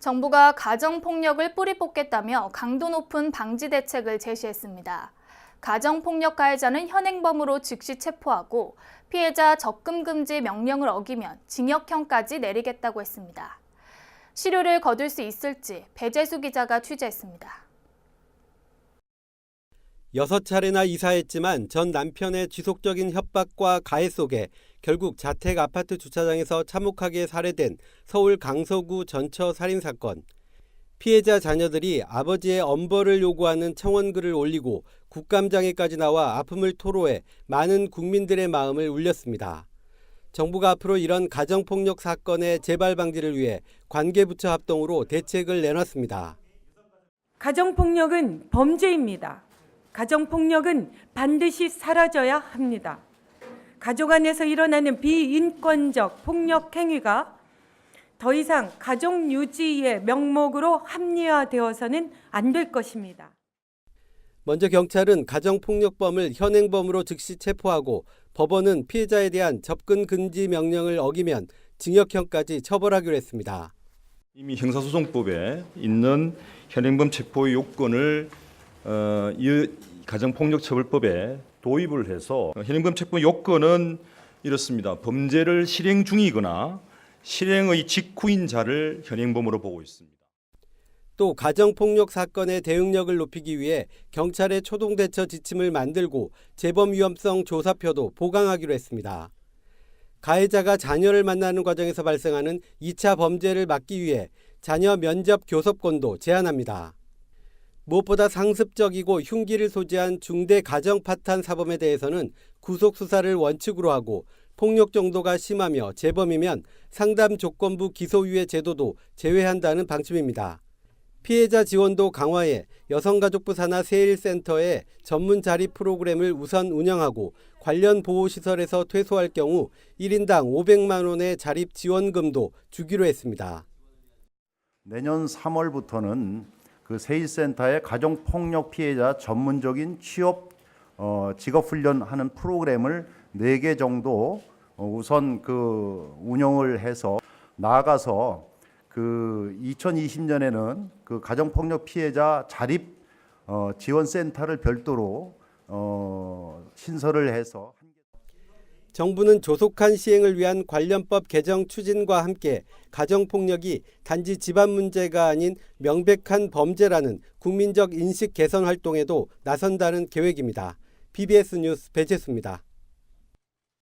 정부가 가정폭력을 뿌리 뽑겠다며 강도 높은 방지 대책을 제시했습니다. 가정폭력 가해자는 현행범으로 즉시 체포하고 피해자 접근 금지 명령을 어기면 징역형까지 내리겠다고 했습니다. 실효를 거둘 수 있을지 배재수 기자가 취재했습니다. 6차례나 이사했지만 전 남편의 지속적인 협박과 가해 속에 결국 자택 아파트 주차장에서 참혹하게 살해된 서울 강서구 전처 살인사건. 피해자 자녀들이 아버지의 엄벌을 요구하는 청원글을 올리고 국감장에까지 나와 아픔을 토로해 많은 국민들의 마음을 울렸습니다. 정부가 앞으로 이런 가정폭력 사건의 재발 방지를 위해 관계부처 합동으로 대책을 내놨습니다. 가정폭력은 범죄입니다. 가정폭력은 반드시 사라져야 합니다. 가족 안에서 일어나는 비인권적 폭력 행위가 더 이상 가족 유지의 명목으로 합리화되어서는 안 될 것입니다. 먼저 경찰은 가정폭력범을 현행범으로 즉시 체포하고 법원은 피해자에 대한 접근 금지 명령을 어기면 징역형까지 처벌하기로 했습니다. 이미 형사소송법에 있는 현행범 체포의 요건을 이 가정폭력처벌법에 도입을 해서 현행범 체포 요건은 이렇습니다. 범죄를 실행 중이거나 실행의 직후인 자를 현행범으로 보고 있습니다. 또 가정폭력 사건의 대응력을 높이기 위해 경찰의 초동대처 지침을 만들고 재범 위험성 조사표도 보강하기로 했습니다. 가해자가 자녀를 만나는 과정에서 발생하는 2차 범죄를 막기 위해 자녀 면접 교섭권도 제한합니다. 무엇보다 상습적이고 흉기를 소지한 중대 가정 파탄 사범에 대해서는 구속 수사를 원칙으로 하고 폭력 정도가 심하며 재범이면 상담 조건부 기소유예 제도도 제외한다는 방침입니다. 피해자 지원도 강화해 여성가족부 산하 세일센터에 전문 자립 프로그램을 우선 운영하고 관련 보호시설에서 퇴소할 경우 1인당 500만 원의 자립 지원금도 주기로 했습니다. 내년 3월부터는 그 세일센터의 가정폭력 피해자 전문적인 취업 직업훈련하는 프로그램을 4개 정도 우선 운영을 해서 나아가서 2020년에는 그 가정폭력 피해자 자립 지원센터를 별도로 신설을 해서 정부는 조속한 시행을 위한 관련법 개정 추진과 함께 가정폭력이 단지 집안 문제가 아닌 명백한 범죄라는 국민적 인식 개선 활동에도 나선다는 계획입니다. BBS 뉴스 배재수입니다.